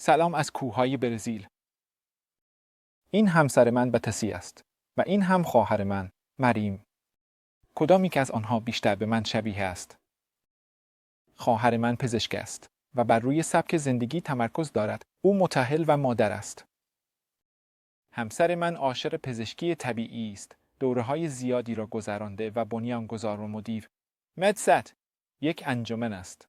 سلام از کوههای برزیل. این همسر من بتسی است و این هم خواهر من، مریم. کدامی که از آنها بیشتر به من شبیه است؟ خواهر من پزشک است و بر روی سبک زندگی تمرکز دارد. او متأهل و مادر است. همسر من عاشق پزشکی طبیعی است. دوره‌های زیادی را گذرانده و بنیانگذار و مدیر مدست یک انجمن است.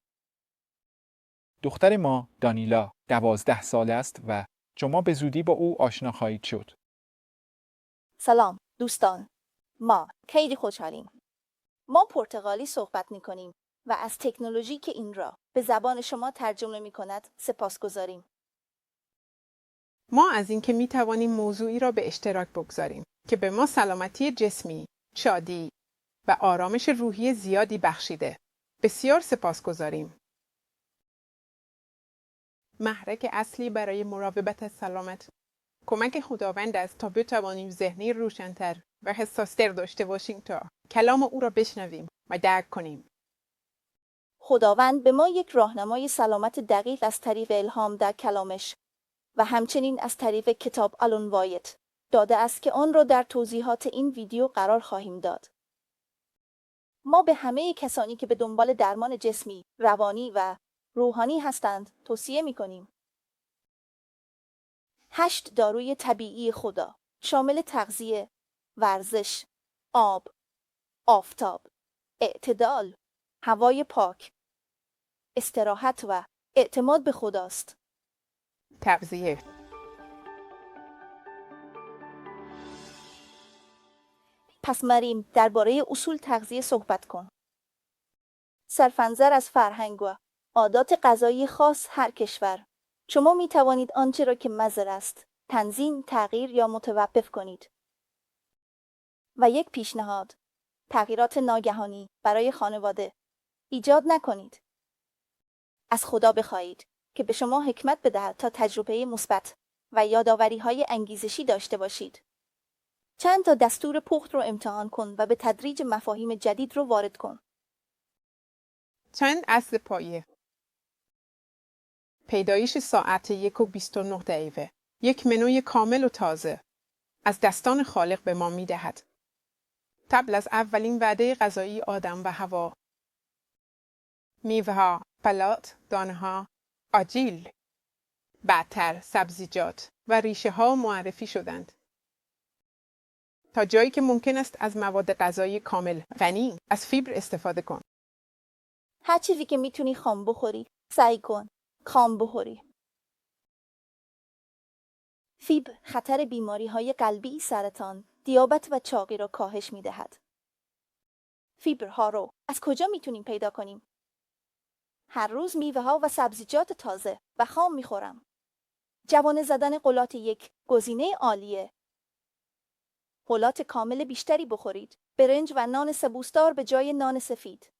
دختر ما دانیلا 12 ساله است و شما به زودی با او آشنا خواهید شد. سلام دوستان، ما خیلی خوشحالیم. ما پرتغالی صحبت می کنیم و از تکنولوژی که این را به زبان شما ترجمه می کند سپاسگزاریم. ما از اینکه می توانیم موضوعی را به اشتراک بگذاریم که به ما سلامتی جسمی، شادی و آرامش روحی زیادی بخشیده. بسیار سپاسگزاریم. محرک اصلی برای مراقبت از سلامت کمک خداوند است تا بتوانیم ذهنی روشن‌تر و حساس‌تر داشته باشیم تا کلام او را بشنویم و درک کنیم. خداوند به ما یک راهنمای سلامت دقیق از طریق الهام در کلامش و همچنین از طریق کتاب الونوایت داده است که آن را در توضیحات این ویدیو قرار خواهیم داد. ما به همه کسانی که به دنبال درمان جسمی، روانی و روحانی هستند توصیه می کنیم. 8 داروی طبیعی خدا شامل تغذیه، ورزش، آب، آفتاب، اعتدال، هوای پاک، استراحت و اعتماد به خداست. تغذیه. پس مریم درباره اصول تغذیه صحبت کن. صرف‌نظر از فرهنگ و عادات غذایی خاص هر کشور، شما می توانید آنچه را که مضر است تنظیم، تغییر یا متوقف کنید. و یک پیشنهاد، تغییرات ناگهانی برای خانواده ایجاد نکنید. از خدا بخواهید که به شما حکمت بدهد تا تجربه مثبت و یادآوری‌های انگیزشی داشته باشید. چند تا دستور پخت رو امتحان کن و به تدریج مفاهیم جدید رو وارد کن. چند اصل پایه. پیدایش ساعت 1:29 یک منوی کامل و تازه از دستان خالق به ما می دهد. قبل از اولین وعده غذایی آدم و حوا، میوه‌ها، پلات، دانه‌ها، آجیل، بعدتر سبزیجات و ریشه‌ها معرفی شدند. تا جایی که ممکن است از مواد غذایی کامل غنی از فیبر استفاده کن. هر چیزی که میتونی خام بخوری، سعی کن خام بخوری. فیبر خطر بیماری‌های قلبی، سرطان، دیابت و چاقی را کاهش می‌دهد. فیبرها رو از کجا میتونیم پیدا کنیم؟ هر روز میوه‌ها و سبزیجات تازه و خام می‌خورم. جوانه زدن غلات یک گزینه عالیه. غلات کامل بیشتری بخورید. برنج و نان سبوسدار به جای نان سفید.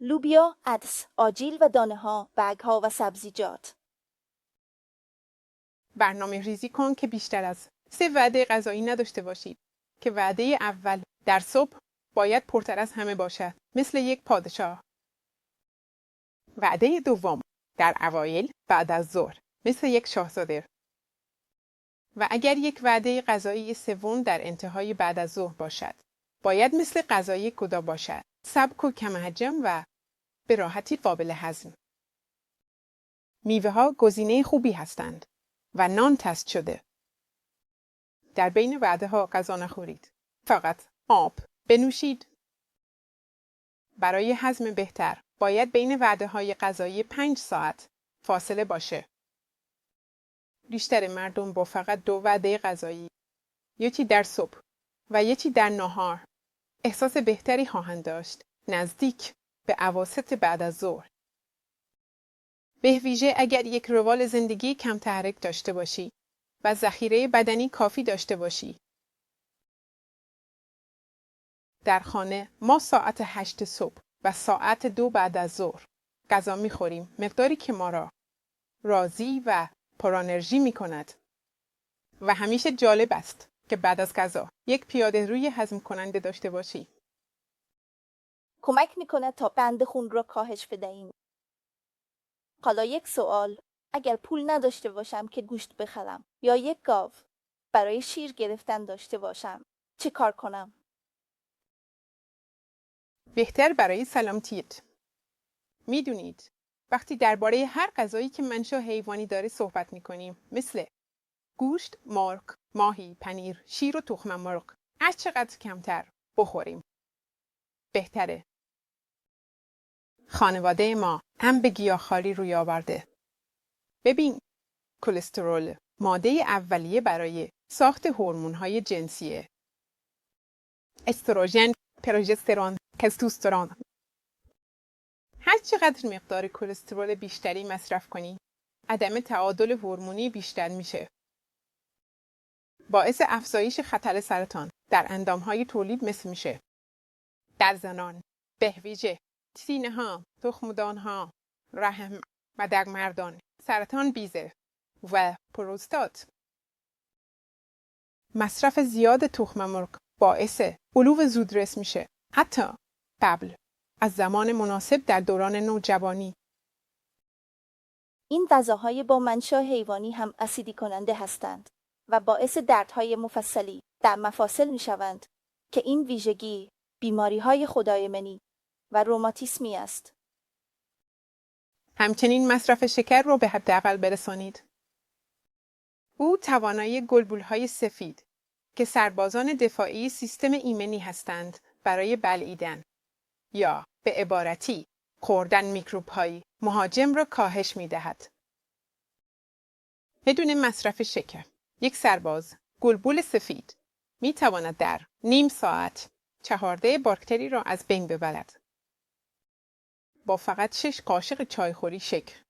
لوبیا، عدس، آجیل و دانه‌ها، برگ‌ها و سبزیجات. برنامه ریزی کن که بیشتر از 3 وعده غذایی نداشته باشید که وعده اول در صبح باید پرتر از همه باشد، مثل یک پادشاه. وعده دوم در اوایل بعد از ظهر، مثل یک شاهزاده. و اگر یک وعده غذایی سوم در انتهای بعد از ظهر باشد، باید مثل غذای کدا باشد، سبک و کم حجم و به راحتی قابل هضم. میوه‌ها گزینه خوبی هستند و نان تست شده. در بین وعده‌ها غذا نخورید. فقط آب بنوشید. برای هضم بهتر باید بین وعده‌های غذایی 5 ساعت فاصله باشه. بیشتر مردم با فقط 2 وعده غذایی، یکی در صبح و یکی در نهار، احساس بهتری خواهند داشت نزدیک به اواسط بعد از ظهر. به ویژه اگر یک روال زندگی کم تحرک داشته باشی و ذخیره بدنی کافی داشته باشی. در خانه ما ساعت 8 صبح و ساعت 2 بعد از ظهر غذا می‌خوریم، مقداری که ما را راضی و پرانرژی می‌کند. و همیشه جالب است که بعد از غذا یک پیاده روی هضم کننده داشته باشی. کمک می‌کند تا بند خون را کاهش بدهیم. حالا یک سوال، اگر پول نداشته باشم که گوشت بخرم یا یک گاو برای شیر گرفتن داشته باشم، چه کار کنم؟ بهتر برای سلامتیت. میدونید وقتی درباره هر غذایی که منشأ حیوانی داره صحبت میکنیم، مثل گوشت، مرغ، ماهی، پنیر، شیر و تخم مرغ، هر چقدر کمتر بخوریم بهتره. خانواده ما هم به گیاهخواری روی آورده. ببین، کلسترول ماده اولیه برای ساخت هورمون‌های جنسیه. استروژن، پروژسترون، تستوسترون. هر چقدر مقدار کلسترول بیشتری مصرف کنی، عدم تعادل هورمونی بیشتر میشه. باعث افزایش خطر سرطان در اندامهای تولید مثل میشه. در زنان، بهویژه، سینه‌ها، تخمدان‌ها، رحم و در مردان، سرطان بیضه و پروستات. مصرف زیاد تخم مرغ باعث بلوغ زودرس میشه، حتی قبل از زمان مناسب در دوران نوجوانی. این غذاهای با منشأ حیوانی هم اسیدی کننده هستند و باعث دردهای مفصلی در مفاصل می شوند که این ویژگی بیماری‌های خدایمنی و روماتیسمی است. همچنین مصرف شکر رو به حداقل برسانید. او توانایی گلبولهای سفید که سربازان دفاعی سیستم ایمنی هستند برای بلعیدن یا به عبارتی خوردن میکروب‌های مهاجم را کاهش می‌دهد. بدون مصرف شکر، یک سرباز گلبول سفید می‌تواند در نیم ساعت 14 باکتری را از بین ببرد. با فقط 6 قاشق چایخوری شکر،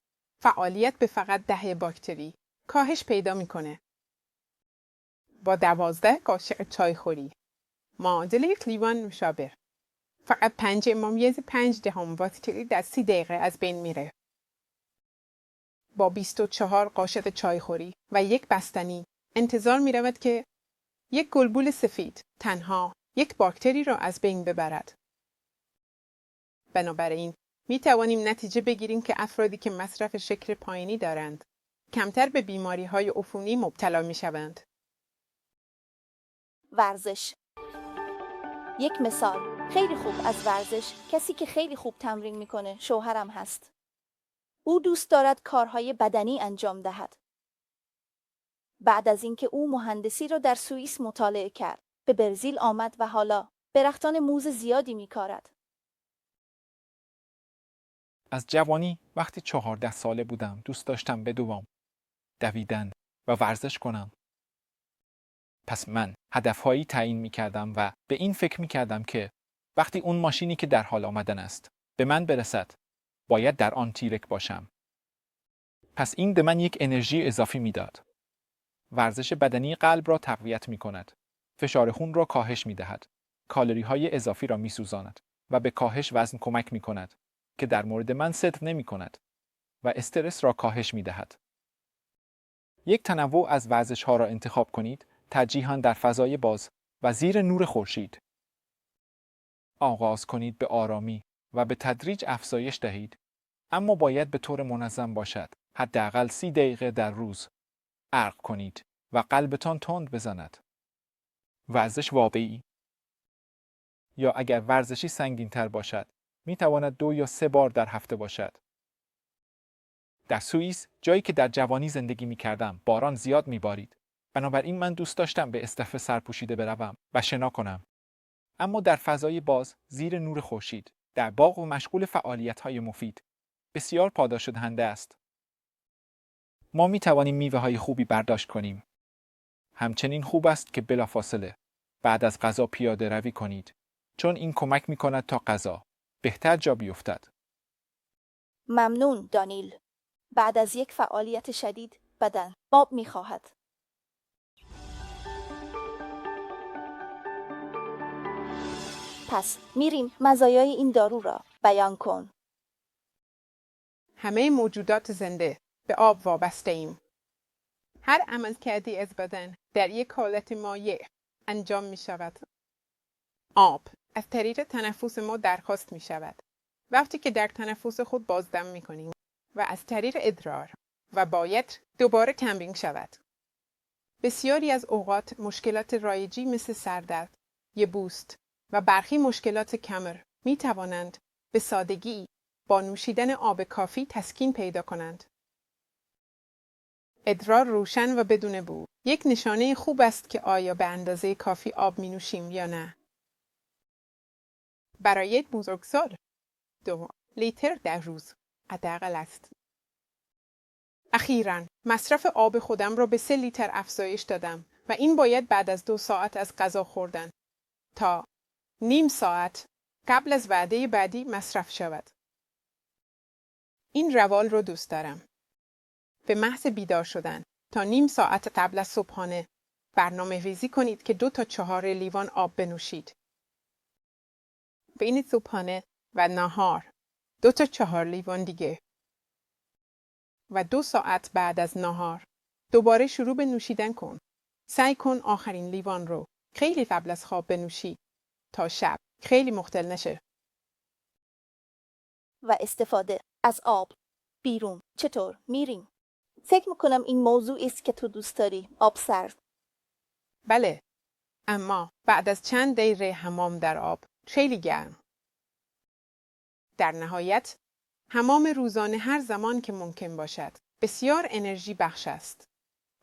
فعالیت به فقط 10 باکتری کاهش پیدا می‌کنه. با 12 قاشق چایخوری، معادل لیوان نوشابه، فقط 5.5 باکتری در 30 دقیقه از بین میره. با 24 قاشق چایخوری و یک بستنی انتظار می رود که یک گلبول سفید تنها یک باکتری را از بین ببرد. بنابراین می توانیم نتیجه بگیریم که افرادی که مصرف شکر پایینی دارند کمتر به بیماری های عفونی مبتلا می شوند. ورزش. یک مثال خیلی خوب از ورزش، کسی که خیلی خوب تمرین میکنه شوهرم هست. او دوست دارد کارهای بدنی انجام دهد. بعد از اینکه او مهندسی را در سوئیس مطالعه کرد، به برزیل آمد و حالا درختان موز زیادی میکارد. از جوانی وقتی 14 ساله بودم دوست داشتم بدوم، دویدن و ورزش کنم. پس من هدفهایی تعیین می کردم و به این فکر می کردم که وقتی اون ماشینی که در حال آمدن است به من برسد، باید در آن تیرک باشم. پس این به من یک انرژی اضافی می داد. ورزش بدنی قلب را تقویت می کند، فشار خون را کاهش می دهد، کالری های اضافی را می سوزاند و به کاهش وزن کمک می کند که در مورد من صدق نمی کند و استرس را کاهش می دهد. یک تنوع از ورزش ها را انتخاب کنید، ترجیحاً در فضای باز و زیر نور خورشید. آغاز کنید به آرامی و به تدریج افزایش دهید، اما باید به طور منظم باشد. حداقل 30 دقیقه در روز. عرق کنید و قلبتان تند بزند. ورزش واقعی. یا اگر ورزشی سنگین تر باشد، می تواند 2 یا 3 بار در هفته باشد. در سوئیس، جایی که در جوانی زندگی می کردم، باران زیاد می بارید. بنابراین من دوست داشتم به استخر سرپوشیده بروم و شنا کنم. اما در فضای باز، زیر نور خورشید، در باغ و مشغول فعالیت‌های مفید، بسیار پاداش دهنده است. ما می توانیم میوه‌های خوبی برداشت کنیم. همچنین خوب است که بلافاصله بعد از غذا پیاده روی کنید، چون این کمک می کند تا غذا بهتر جا بیفتد. ممنون دانیل. بعد از یک فعالیت شدید بدن آب می خواهد. پس میریم مزایای این دارو را بیان کن. همه موجودات زنده به آب وابسته ایم. هر عملکردی از بدن در یک حالت مایع انجام می شود. آب از طریق تنفس ما درخواست می شود. وقتی که در تنفس خود بازدم می کنیم و از طریق ادرار و باید دوباره تمرین شود. بسیاری از اوقات مشکلات رایجی مثل سردرد، یبوست و برخی مشکلات کمر می توانند به سادگی با نوشیدن آب کافی تسکین پیدا کنند. ادرار روشن و بدون بو یک نشانه خوب است که آیا به اندازه کافی آب می نوشیم یا نه. برای یک بزرگسال 2 لیتر در روز حداقل است. اخیراً مصرف آب خودم را به 3 لیتر افزایش دادم و این باید بعد از 2 ساعت از غذا خوردن تا نیم ساعت قبل از وعده بعدی مصرف شود. این روال رو دوست دارم. به محض بیدار شدن تا نیم ساعت قبل از صبحانه برنامه ریزی کنید که 2 تا 4 لیوان آب بنوشید. بین صبحانه و ناهار 2 تا 4 لیوان دیگه. و 2 ساعت بعد از ناهار دوباره شروع به نوشیدن کن. سعی کن آخرین لیوان رو خیلی قبل از خواب بنوشی تا شب خیلی مختل نشه. و استفاده از آب بیرون چطور میریم؟ فکر میکنم این موضوع است که تو دوست داری. آب سرد. بله، اما بعد از چند دقیقه حمام در آب خیلی گرم. در نهایت حمام روزانه هر زمان که ممکن باشد بسیار انرژی بخش است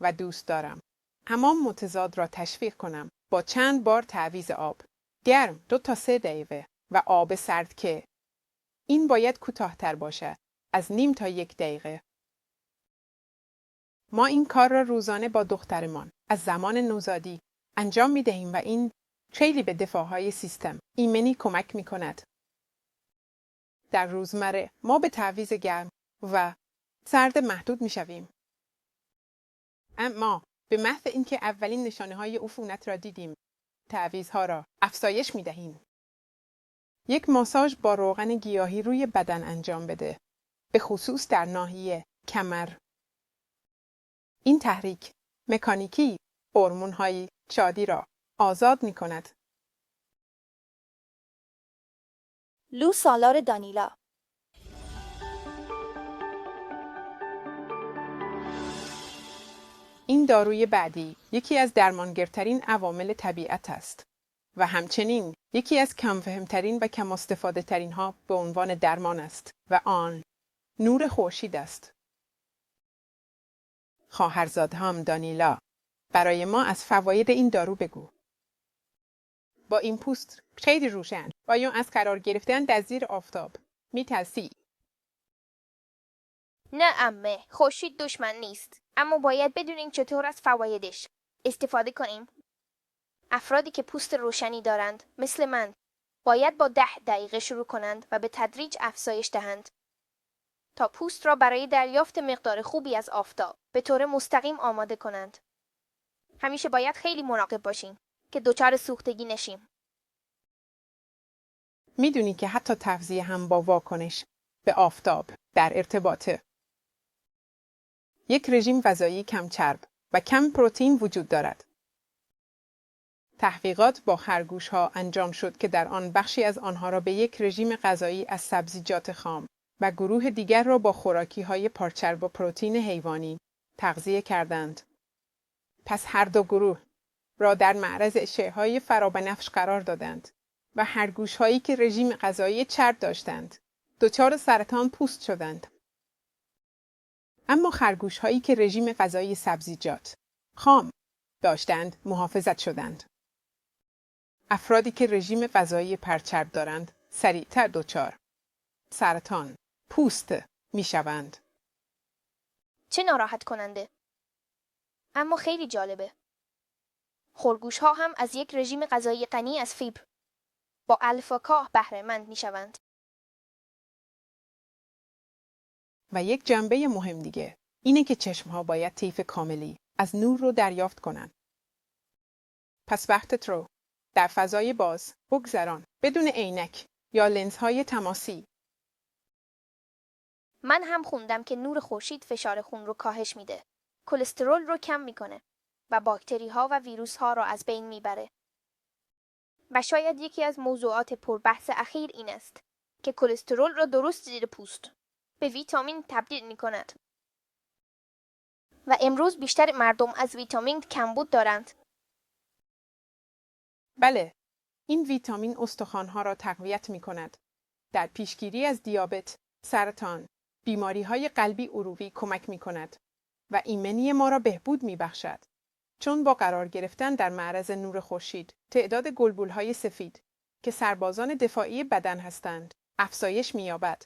و دوست دارم حمام متضاد را تشویق کنم با چند بار تعویض آب گرم 2 تا 3 دقیقه و آب سرد که این باید کوتاه‌تر باشد از نیم تا 1 دقیقه. ما این کار را روزانه با دخترمان از زمان نوزادی انجام می دهیم و این خیلی به دفاعهای سیستم ایمنی کمک می کند. در روزمره ما به تعویض گرم و سرد محدود می شویم. اما به محض اینکه اولین نشانه های عفونت را دیدیم، تعویضها را افزایش می دهیم. یک ماساژ با روغن گیاهی روی بدن انجام بده، به خصوص در ناحیه کمر. این تحریک مکانیکی هورمون‌های شادی را آزاد می کند. لو سالار دانیلا. این داروی بعدی یکی از درمانگرترین عوامل طبیعت است و همچنین یکی از کمفهمترین و کم استفاده ترین ها به عنوان درمان است و آن نور خورشید است. خواهرزادهام دانیلا، برای ما از فواید این دارو بگو. با این پوست خیلی روشن و یا از قرار گرفتن در زیر آفتاب می‌ترسی؟ نه عمه، خورشید دشمن نیست، اما باید بدونیم چطور از فوایدش استفاده کنیم. افرادی که پوست روشنی دارند مثل من باید با 10 دقیقه شروع کنند و به تدریج افزایش دهند تا پوست را برای دریافت مقدار خوبی از آفتاب به طور مستقیم آماده کنند. همیشه باید خیلی مراقب باشیم که دچار سوختگی نشیم. میدونی که حتی تغذیه هم با واکنش به آفتاب در ارتباطه. یک رژیم غذایی کم چرب و کم پروتئین وجود دارد. تحقیقات با خرگوش‌ها انجام شد که در آن بخشی از آنها را به یک رژیم غذایی از سبزیجات خام و گروه دیگر را با خوراکی‌های پرچرب و پروتئین حیوانی تغذیه کردند. پس هر دو گروه را در معرض اشعه‌های فرابنفش قرار دادند و خرگوش‌هایی که رژیم غذایی چرب داشتند دچار سرطان پوست شدند. اما خرگوش‌هایی که رژیم غذایی سبزیجات خام داشتند محافظت شدند. افرادی که رژیم غذایی پرچرب دارند سریعتر دچار سرطان پوست میشوند. چه ناراحت کننده. اما خیلی جالبه. خرگوش ها هم از یک رژیم غذایی غنی از فیبر با الفا کاه بهره مند میشوند. و یک جنبه مهم دیگه اینه که چشمها باید طیف کاملی از نور رو دریافت کنن. پس وقتت رو در فضای باز بگذران بدون عینک یا لنزهای تماسی. من هم خوندم که نور خورشید فشار خون رو کاهش میده، کلسترول رو کم میکنه و باکتری ها و ویروس ها رو از بین میبره. و شاید یکی از موضوعات پربحث اخیر این است که کلسترول رو درست زیر پوست به ویتامین تبدیل میکند. و امروز بیشتر مردم از ویتامین کمبود دارند. بله، این ویتامین استخوان‌ها را تقویت می‌کند. در پیشگیری از دیابت، سرطان، بیماری‌های قلبی عروقی کمک می‌کند و ایمنی ما را بهبود می‌بخشد. چون با قرار گرفتن در معرض نور خورشید، تعداد گلبول‌های سفید که سربازان دفاعی بدن هستند، افزایش می‌یابد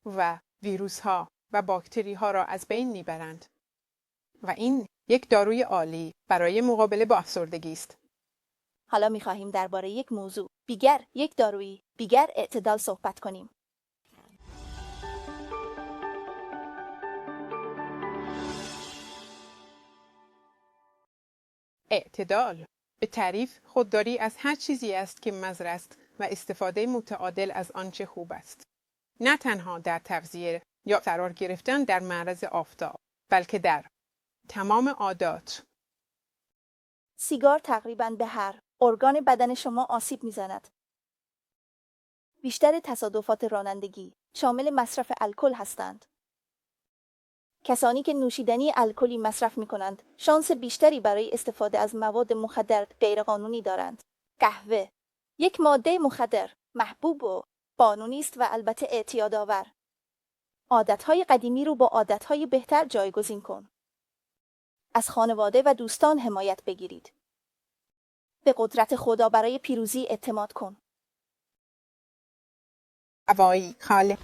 و ویروس‌ها و باکتری‌ها را از بین می‌برند. و این یک داروی عالی برای مقابله با افسردگی است. حالا می‌خواهیم درباره یک موضوع دیگر، یک دارویی دیگر اعتدال صحبت کنیم. اعتدال به تعریف خودداری از هر چیزی است که مضر است و استفاده متعادل از آنچه خوب است. نه تنها در تغذیه یا قرار گرفتن در معرض آفتاب، بلکه در تمام عادات. سیگار تقریباً به هر ارگان بدن شما آسیب می‌زند. بیشتر تصادفات رانندگی شامل مصرف الکل هستند. کسانی که نوشیدنی الکلی مصرف می‌کنند، شانس بیشتری برای استفاده از مواد مخدر غیرقانونی دارند. قهوه، یک ماده مخدر، محبوب و قانونی است و البته اعتیادآور. عادت‌های قدیمی رو با عادت‌های بهتر جایگزین کن. از خانواده و دوستان حمایت بگیرید. به قدرت خدا برای پیروزی اعتماد کن. هوایی خاله.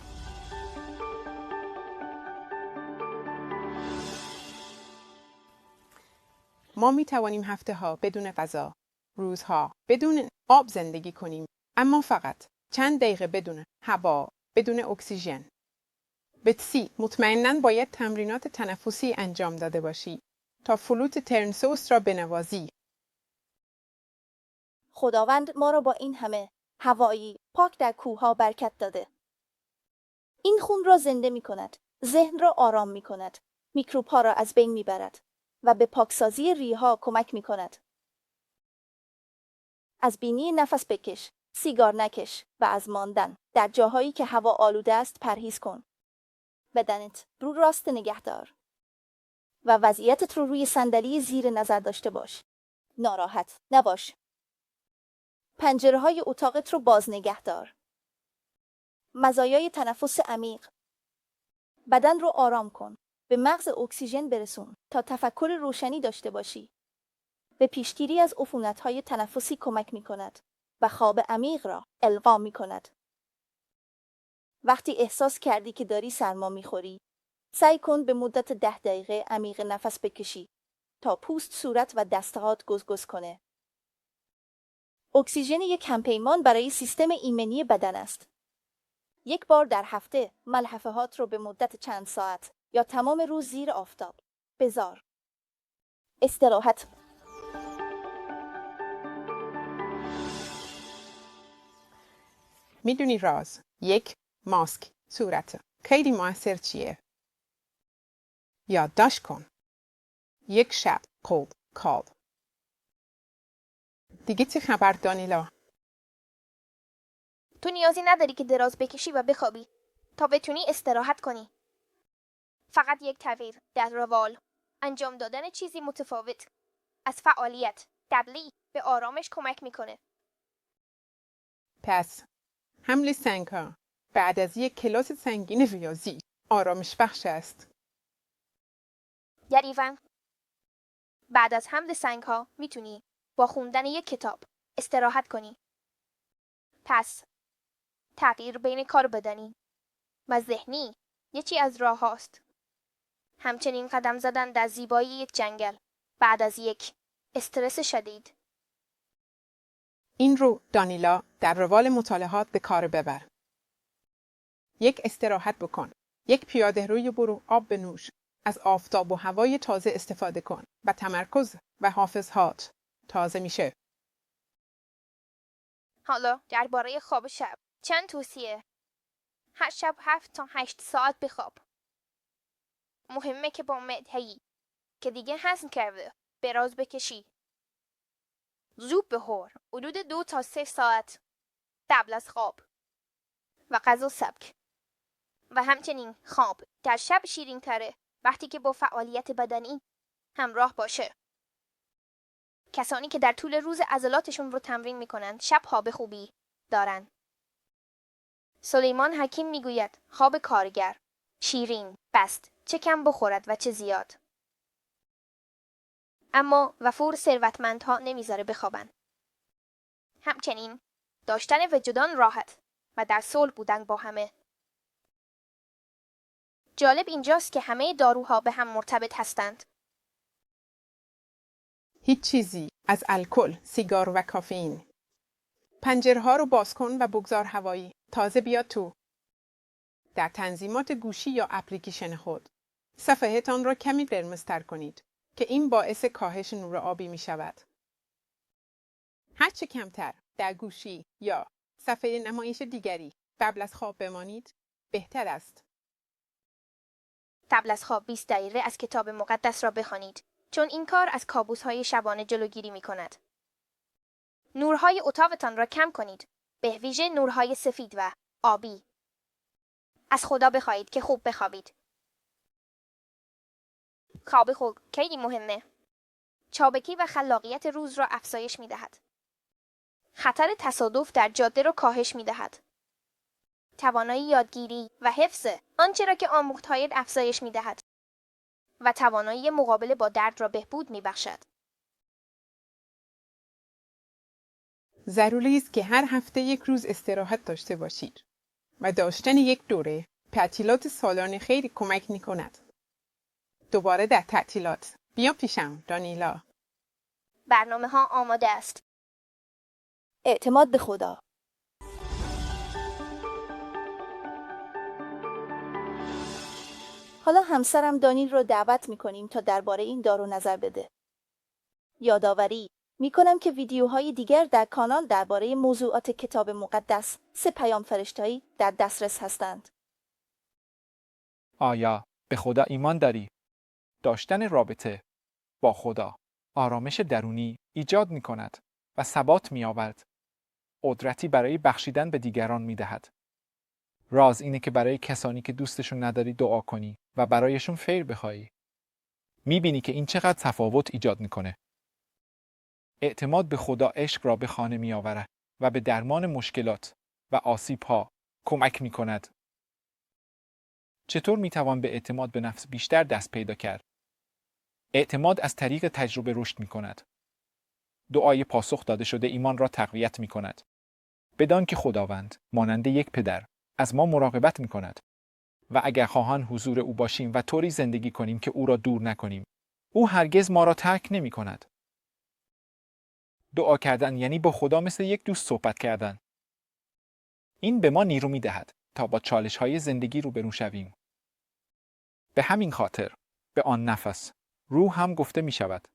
ما می توانیم هفته‌ها بدون غذا، روزها بدون آب زندگی کنیم، اما فقط چند دقیقه بدون هوا، بدون اکسیژن. بتسی، مطمئناً باید تمرینات تنفسی انجام داده باشی تا فلوت ترنسوس را بنوازی. خداوند ما را با این همه هوایی پاک در کوهها برکت داده. این خون را زنده می کند، ذهن را آرام می کند، میکروب ها را از بین می برد و به پاکسازی ریه‌ها کمک می کند. از بینی نفس بکش، سیگار نکش و از ماندن در جاهایی که هوا آلوده است پرهیز کن. بدنت رو راست نگه دار و وضعیتت رو روی صندلی زیر نظر داشته باش. ناراحت نباش. پنجره‌های اتاقت رو باز نگه دار. مزایای تنفس عمیق. بدن رو آرام کن. به مغز اکسیژن برسون تا تفکر روشنی داشته باشی. به پیشگیری از عفونت‌های تنفسی کمک می‌کند و خواب عمیق را القا می‌کند. وقتی احساس کردی که داری سرما می‌خوری، سعی کن به مدت 10 دقیقه عمیق نفس بکشی تا پوست، صورت و دستهات گزگز کنه. اکسیژن یک همپیمان برای سیستم ایمنی بدن است. یک بار در هفته ملحفه‌هات رو به مدت چند ساعت یا تمام روز زیر آفتاب بذار. استراحت. میدونی راز؟ یک ماسک صورت خیلی موثر چیه؟ یادداشت کن. یک شب cold call. دیگه چه خبر دانیلا؟ تو نیازی نداری که دراز بکشی و بخوابی تا بتونی استراحت کنی. فقط یک تغییر در روال، انجام دادن چیزی متفاوت از فعالیت قبلی به آرامش کمک میکنه. پس حمل سنگ‌ها بعد از یک کلاس سنگین ریاضی آرامش بخش است. دقیقاً. بعد از حمل سنگ‌ها میتونی با خوندن یک کتاب استراحت کنی. پس تغییر بین کار بدنی و ذهنی یکی از راه هاست. همچنین قدم زدن در زیبایی یک جنگل بعد از یک استرس شدید. این رو دانیلا در روال مطالعات به کار ببر. یک استراحت بکن. یک پیاده روی برو، آب بنوش. از آفتاب و هوای تازه استفاده کن و تمرکز و حافظهات تازه میشه. حالا درباره خواب شب چند توصیه. هر شب 7 تا 8 ساعت بخواب. مهمه که با معده‌ای که دیگه هضم کرده دراز بکشی. زود بخور حدود 2 تا 3 ساعت قبل از خواب و غذا سبک. و همچنین خواب در شب شیرین تره وقتی که با فعالیت بدنی همراه باشه. کسانی که در طول روز عضلاتشون رو تمرین میکنند شبها به خوبی دارن. سلیمان حکیم میگوید خواب کارگر شیرین بست چه کم بخورد و چه زیاد. اما وفور ثروتمندها نمیذاره بخوابن. همچنین داشتن وجدان راحت و در صلح بودن با همه. جالب اینجاست که همه داروها به هم مرتبط هستند. هیچ چیزی از الکل، سیگار و کافئین. پنجرها رو باز کن و بگذار هوایی تازه بیاد تو. در تنظیمات گوشی یا اپلیکیشن خود صفحه‌تان را کمی قرمزتر کنید که این باعث کاهش نور آبی می شود. هرچه کمتر در گوشی یا صفحه نمایش دیگری قبل از خواب بمانید بهتر است. قبل از خواب 20 دقیقه از کتاب مقدس را بخوانید چون این کار از کابوس‌های شبانه جلوگیری می‌کند. نورهای اتاقتان را کم کنید، به ویژه نورهای سفید و آبی. از خدا بخواهید که خوب بخوابید. خواب خوب خیلی مهمه. چابکی و خلاقیت روز را افزایش می‌دهد. خطر تصادف در جاده را کاهش می‌دهد. توانایی یادگیری و حفظ آنچه را که آموختهایت افزایش می‌دهد. و توانایی مقابله با درد را بهبود می‌بخشد. ضروری است که هر هفته یک روز استراحت داشته باشید و داشتن یک دوره تعطیلات سالانه خیلی کمک می‌کند. دوباره در تعطیلات بیا پیشم دانیلا. برنامه‌ها آماده است. اعتماد به خدا. حالا همسرم دانیل رو دعوت می‌کنیم تا درباره این دارو نظر بده. یادآوری می‌کنم که ویدیوهای دیگر در کانال درباره موضوعات کتاب مقدس 3 پیام فرشتایی در دسترس هستند. آیا به خدا ایمان داری؟ داشتن رابطه با خدا آرامش درونی ایجاد می کند و ثبات می آورد. قدرتی برای بخشیدن به دیگران می دهد. راز اینه که برای کسانی که دوستشون نداری دعا کنی و برایشون خیر بخوایی. می بینی که این چقدر تفاوت ایجاد می کنه. اعتماد به خدا عشق را به خانه می آورد و به درمان مشکلات و آسیب‌ها کمک می کند. چطور می توان به اعتماد به نفس بیشتر دست پیدا کرد؟ اعتماد از طریق تجربه رشد می کند. دعای پاسخ داده شده ایمان را تقویت می کند. بدان که خداوند مانند یک پدر از ما مراقبت می کند و اگر خواهان حضور او باشیم و طوری زندگی کنیم که او را دور نکنیم، او هرگز ما را ترک نمی کند. دعا کردن یعنی با خدا مثل یک دوست صحبت کردن. این به ما نیرو می دهد تا با چالش‌های زندگی روبرو شویم. به همین خاطر به آن نفس روح هم گفته می شود.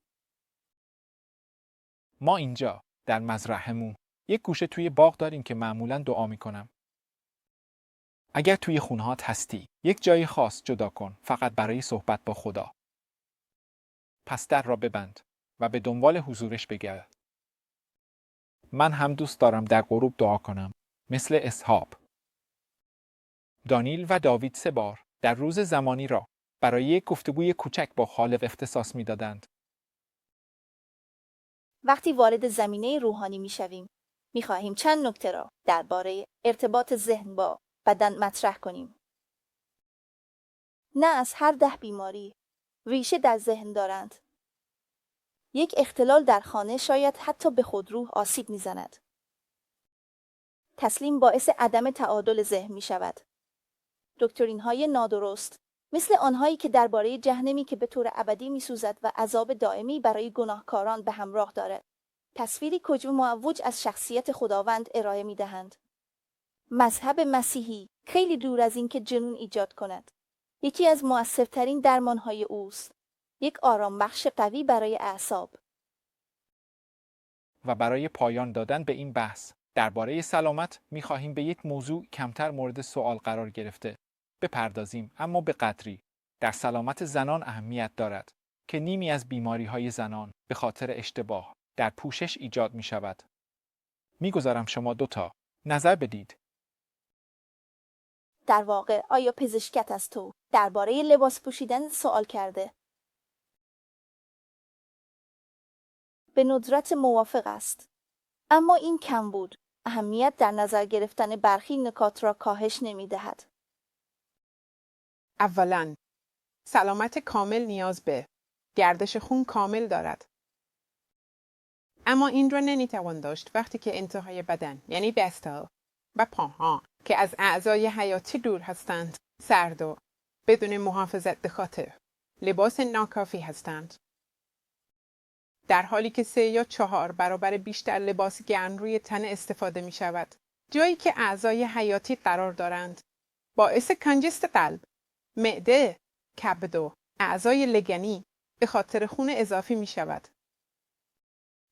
ما اینجا در مزرعه‌مون یک گوشه توی باغ داریم که معمولاً دعا می کنم. اگر توی خونهات هستی، یک جای خاص جدا کن فقط برای صحبت با خدا. پس در را ببند و به دنبال حضورش بگرد. من هم دوست دارم در غروب دعا کنم، مثل اصحاب. دانیل و داوید 3 بار در روز زمانی را برای یک گفتگوی کوچک با خالق اختصاص می دادند. وقتی وارد زمینه روحانی می‌شویم، می‌خواهیم چند نکته را درباره ارتباط ذهن با بدن مطرح کنیم. نه از هر 10 بیماری ریشه در ذهن دارند. یک اختلال در خانه شاید حتی به خودرو آسیب می‌زند. تسلیم باعث عدم تعادل ذهن می‌شود. دکترین‌های نادرست مثل آنهایی که درباره جهنمی که به طور ابدی می‌سوزد و عذاب دائمی برای گناهکاران به همراه دارد، تصویری کجو معوج از شخصیت خداوند ارائه می‌دهند. مذهب مسیحی خیلی دور از این که جنون ایجاد کند. یکی از مؤثرترین درمان‌های اوست. یک آرام بخش قوی برای اعصاب. و برای پایان دادن به این بحث درباره سلامت می‌خواهیم به یک موضوع کمتر مورد سوال قرار گرفته بپردازیم، اما به قدری در سلامت زنان اهمیت دارد که نیمی از بیماری‌های زنان به خاطر اشتباه در پوشش ایجاد می‌شود. می‌گذارم شما 2 نظر بدید. در واقع آیا پزشکت از تو درباره لباس پوشیدن سوال کرده؟ به ندرت موافق است. اما این کم بود. اهمیت در نظر گرفتن برخی نکات را کاهش نمی دهد. اولاً، سلامت کامل نیاز به گردش خون کامل دارد. اما این را نمیتوان داشت وقتی که انتهای بدن، یعنی دست‌ها و پاها که از اعضای حیاتی دور هستند، سرد و بدون محافظت به خاطر لباس ناکافی هستند. در حالی که 3 یا 4 برابر بیشتر لباس گرم روی تن استفاده می شود، جایی که اعضای حیاتی قرار دارند، باعث کنجست قلب، معده، کبد و اعضای لگنی به خاطر خون اضافی می شود.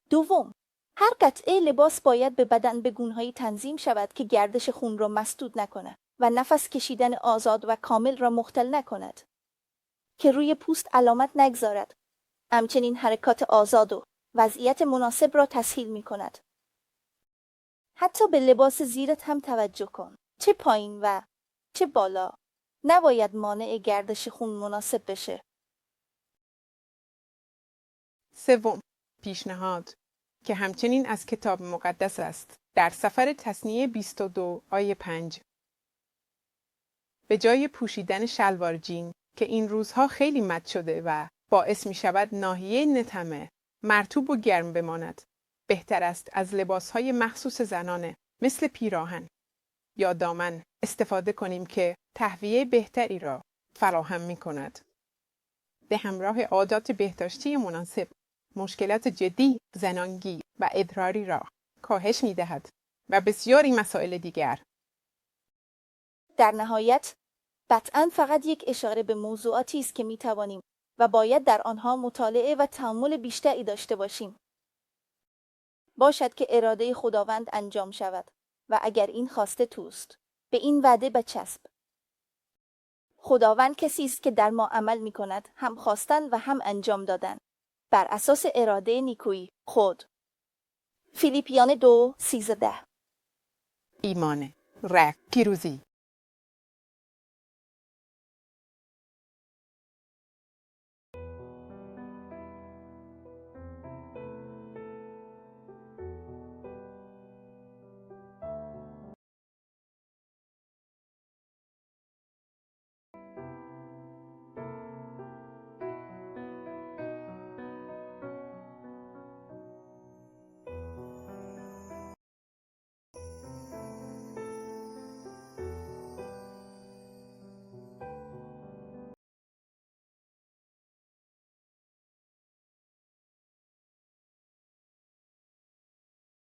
دوم، هر قطعه لباس باید به بدن به گونه‌ای تنظیم شود که گردش خون را مسدود نکند و نفس کشیدن آزاد و کامل را مختل نکند. که روی پوست علامت نگذارد. همچنین حرکات آزاد و وضعیت مناسب را تسهیل می کند. حتی به لباس زیرت هم توجه کن. چه پایین و چه بالا. نباید مانع گردش خون مناسب بشه. سوم، پیشنهاد که همچنین از کتاب مقدس است. در سفر تثنیه 22 آیه 5 به جای پوشیدن شلوار جین که این روزها خیلی مد شده و باعث می شود ناحیه نتمه مرطوب و گرم بماند، بهتر است از لباسهای مخصوص زنانه مثل پیراهن یا دامن استفاده کنیم که تهویه بهتری را فراهم می کند. به همراه عادات بهداشتی مناسب، مشکلات جدی زنانگی و ادراری را کاهش می دهد و بسیاری مسائل دیگر. در نهایت، قطعاً فقط یک اشاره به موضوعاتی است که می توانیم و باید در آنها مطالعه و تأمل بیشتری داشته باشیم. باشد که اراده خداوند انجام شود و اگر این خواسته توست، به این وعده بچسب. خداوند کسی است که در ما عمل می کند، هم خواستن و هم انجام دادن، بر اساس اراده نیکویی خود. فیلیپیان 2:13 ایمان، رک، پیروزی